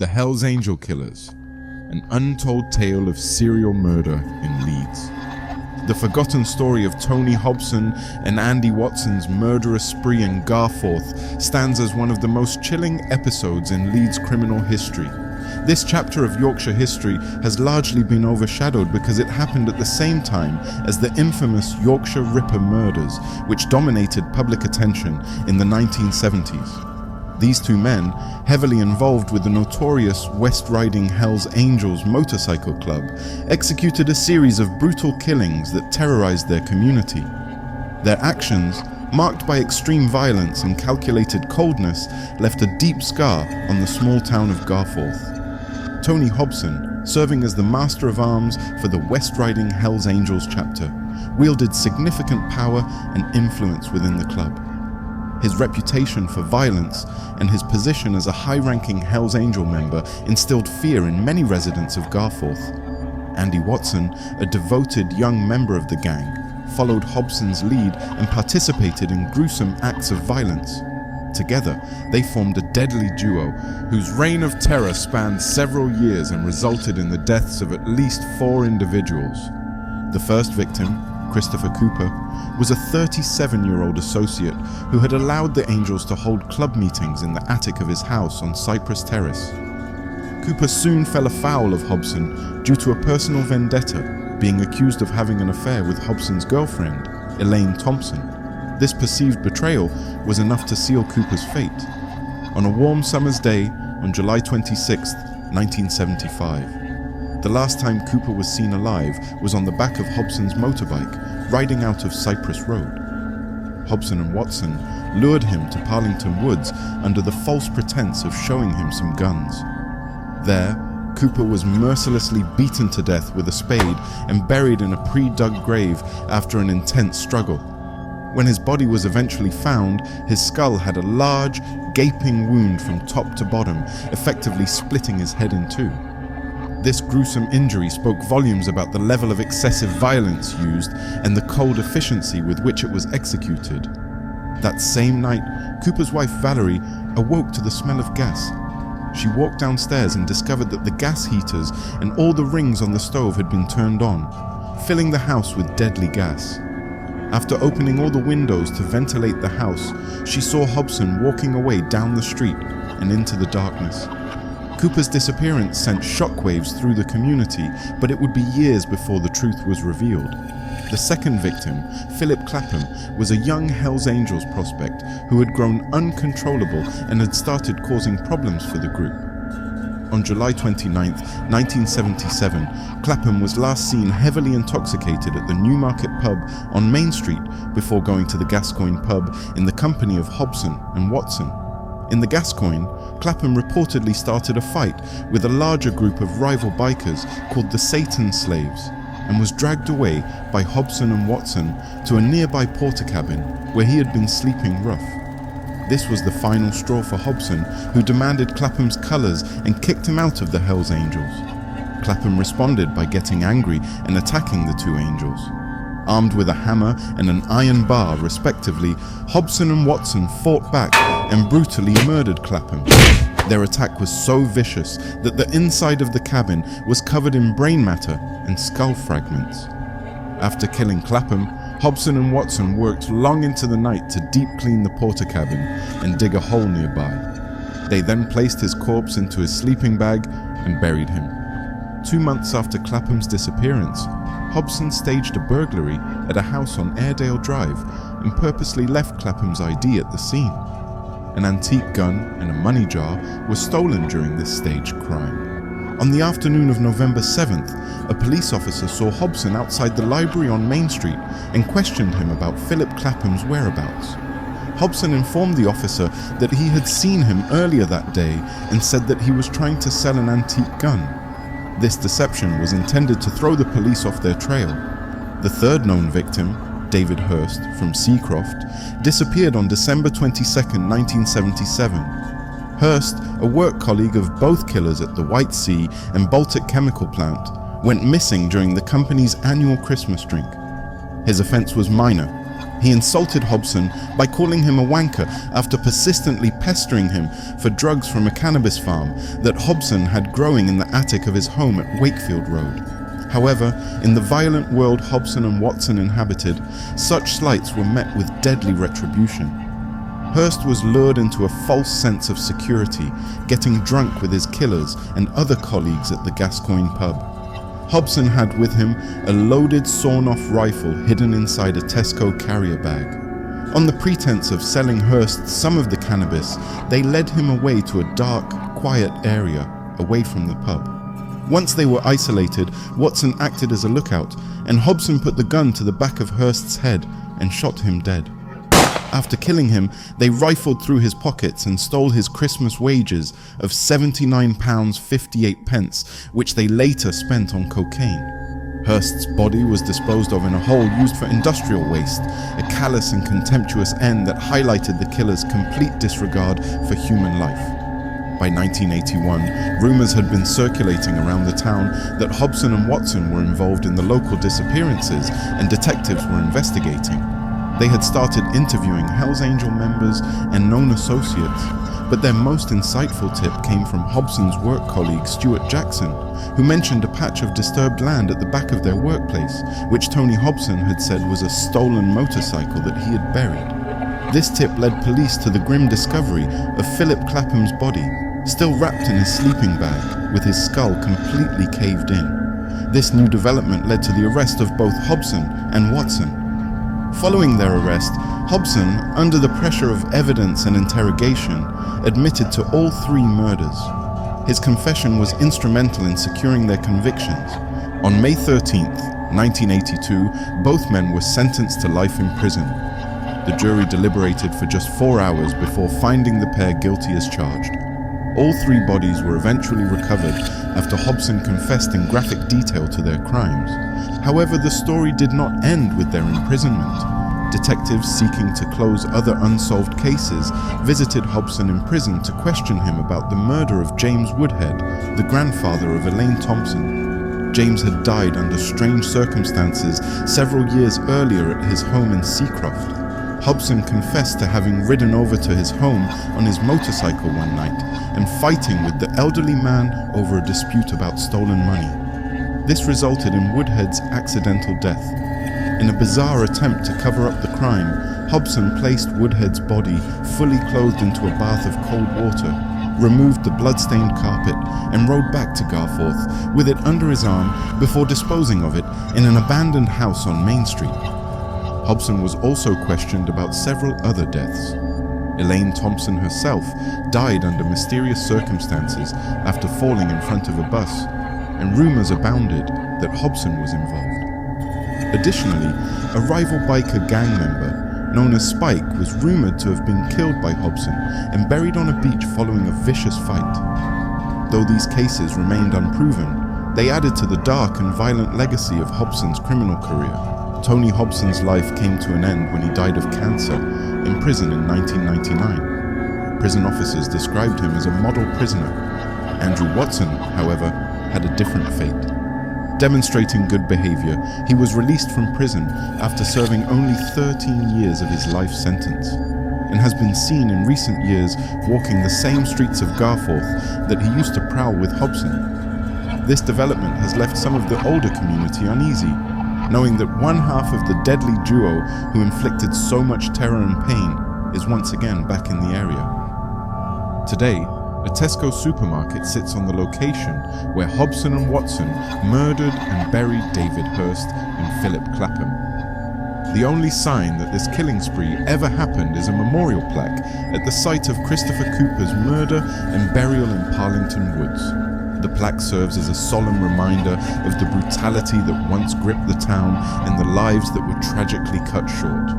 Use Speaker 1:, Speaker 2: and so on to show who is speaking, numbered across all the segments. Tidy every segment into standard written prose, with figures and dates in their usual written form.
Speaker 1: The Hells Angel Killers, an untold tale of serial murder in Leeds. The forgotten story of Tony Hobson and Andy Watson's murderous spree in Garforth stands as one of the most chilling episodes in Leeds criminal history. This chapter of Yorkshire history has largely been overshadowed because it happened at the same time as the infamous Yorkshire Ripper murders, which dominated public attention in the 1970s. These two men, heavily involved with the notorious West Riding Hells Angels motorcycle club, executed a series of brutal killings that terrorized their community. Their actions, marked by extreme violence and calculated coldness, left a deep scar on the small town of Garforth. Tony Hobson, serving as the Master of Arms for the West Riding Hells Angels chapter, wielded significant power and influence within the club. His reputation for violence and his position as a high-ranking Hells Angel member instilled fear in many residents of Garforth. Andy Watson, a devoted young member of the gang, followed Hobson's lead and participated in gruesome acts of violence. Together, they formed a deadly duo whose reign of terror spanned several years and resulted in the deaths of at least 4 individuals. The first victim, Christopher Cooper, was a 37-year-old associate who had allowed the Angels to hold club meetings in the attic of his house on Cypress Terrace. Cooper soon fell afoul of Hobson due to a personal vendetta, being accused of having an affair with Hobson's girlfriend, Elaine Thompson. This perceived betrayal was enough to seal Cooper's fate. On a warm summer's day, on July 26, 1975, the last time Cooper was seen alive was on the back of Hobson's motorbike, riding out of Cypress Road. Hobson and Watson lured him to Parlington Woods under the false pretense of showing him some guns. There, Cooper was mercilessly beaten to death with a spade and buried in a pre-dug grave after an intense struggle. When his body was eventually found, his skull had a large, gaping wound from top to bottom, effectively splitting his head in two. This gruesome injury spoke volumes about the level of excessive violence used and the cold efficiency with which it was executed. That same night, Cooper's wife Valerie awoke to the smell of gas. She walked downstairs and discovered that the gas heaters and all the rings on the stove had been turned on, filling the house with deadly gas. After opening all the windows to ventilate the house, she saw Hobson walking away down the street and into the darkness. Cooper's disappearance sent shockwaves through the community, but it would be years before the truth was revealed. The second victim, Phillip Clapham, was a young Hells Angels prospect who had grown uncontrollable and had started causing problems for the group. On July 29, 1977, Clapham was last seen heavily intoxicated at the Newmarket pub on Main Street before going to the Gascoigne pub in the company of Hobson and Watson. In the Gascoigne, Clapham reportedly started a fight with a larger group of rival bikers called the Satan Slaves and was dragged away by Hobson and Watson to a nearby porter cabin where he had been sleeping rough. This was the final straw for Hobson, who demanded Clapham's colours and kicked him out of the Hells Angels. Clapham responded by getting angry and attacking the two angels. Armed with a hammer and an iron bar, respectively, Hobson and Watson fought back and brutally murdered Clapham. Their attack was so vicious that the inside of the cabin was covered in brain matter and skull fragments. After killing Clapham, Hobson and Watson worked long into the night to deep clean the porter cabin and dig a hole nearby. They then placed his corpse into his sleeping bag and buried him. 2 months after Clapham's disappearance, Hobson staged a burglary at a house on Airedale Drive and purposely left Clapham's ID at the scene. An antique gun and a money jar were stolen during this staged crime. On the afternoon of November 7th, a police officer saw Hobson outside the library on Main Street and questioned him about Phillip Clapham's whereabouts. Hobson informed the officer that he had seen him earlier that day and said that he was trying to sell an antique gun. This deception was intended to throw the police off their trail. The third known victim, David Hirst from Seacroft, disappeared on December 22, 1977. Hirst, a work colleague of both killers at the White Sea and Baltic Chemical Plant, went missing during the company's annual Christmas drink. His offense was minor, He insulted Hobson by calling him a wanker after persistently pestering him for drugs from a cannabis farm that Hobson had growing in the attic of his home at Wakefield Road. However, in the violent world Hobson and Watson inhabited, such slights were met with deadly retribution. Hirst was lured into a false sense of security, getting drunk with his killers and other colleagues at the Gascoigne pub. Hobson had with him a loaded sawn-off rifle hidden inside a Tesco carrier bag. On the pretense of selling Hirst some of the cannabis, they led him away to a dark, quiet area away from the pub. Once they were isolated, Watson acted as a lookout, and Hobson put the gun to the back of Hirst's head and shot him dead. After killing him, they rifled through his pockets and stole his Christmas wages of £79.58, which they later spent on cocaine. Hirst's body was disposed of in a hole used for industrial waste, a callous and contemptuous end that highlighted the killer's complete disregard for human life. By 1981, rumours had been circulating around the town that Hobson and Watson were involved in the local disappearances, and detectives were investigating. They had started interviewing Hells Angel members and known associates, but their most insightful tip came from Hobson's work colleague Stuart Jackson, who mentioned a patch of disturbed land at the back of their workplace, which Tony Hobson had said was a stolen motorcycle that he had buried. This tip led police to the grim discovery of Phillip Clapham's body, still wrapped in his sleeping bag, with his skull completely caved in. This new development led to the arrest of both Hobson and Watson. Following their arrest, Hobson, under the pressure of evidence and interrogation, admitted to all 3 murders. His confession was instrumental in securing their convictions. On May 13th, 1982, both men were sentenced to life in prison. The jury deliberated for just 4 hours before finding the pair guilty as charged. All 3 bodies were eventually recovered after Hobson confessed in graphic detail to their crimes. However, the story did not end with their imprisonment. Detectives seeking to close other unsolved cases visited Hobson in prison to question him about the murder of James Woodhead, the grandfather of Elaine Thompson. James had died under strange circumstances several years earlier at his home in Seacroft. Hobson confessed to having ridden over to his home on his motorcycle one night and fighting with the elderly man over a dispute about stolen money. This resulted in Woodhead's accidental death. In a bizarre attempt to cover up the crime, Hobson placed Woodhead's body fully clothed into a bath of cold water, removed the blood-stained carpet, and rode back to Garforth with it under his arm before disposing of it in an abandoned house on Main Street. Hobson was also questioned about several other deaths. Elaine Thompson herself died under mysterious circumstances after falling in front of a bus, and rumours abounded that Hobson was involved. Additionally, a rival biker gang member known as Spike was rumoured to have been killed by Hobson and buried on a beach following a vicious fight. Though these cases remained unproven, they added to the dark and violent legacy of Hobson's criminal career. Tony Hobson's life came to an end when he died of cancer in prison in 1999. Prison officers described him as a model prisoner. Andrew Watson, however, had a different fate. Demonstrating good behaviour, he was released from prison after serving only 13 years of his life sentence, and has been seen in recent years walking the same streets of Garforth that he used to prowl with Hobson. This development has left some of the older community uneasy, knowing that one half of the deadly duo who inflicted so much terror and pain is once again back in the area. Today, a Tesco supermarket sits on the location where Hobson and Watson murdered and buried David Hirst and Phillip Clapham. The only sign that this killing spree ever happened is a memorial plaque at the site of Christopher Cooper's murder and burial in Parlington Woods. The plaque serves as a solemn reminder of the brutality that once gripped the town and the lives that were tragically cut short.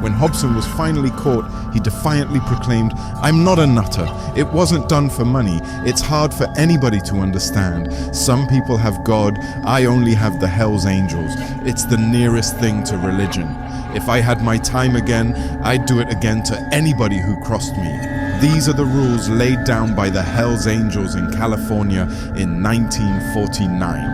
Speaker 1: When Hobson was finally caught, he defiantly proclaimed, "I'm not a nutter. It wasn't done for money. It's hard for anybody to understand. Some people have God. I only have the Hells Angels. It's the nearest thing to religion. If I had my time again, I'd do it again to anybody who crossed me. These are the rules laid down by the Hells Angels in California in 1949.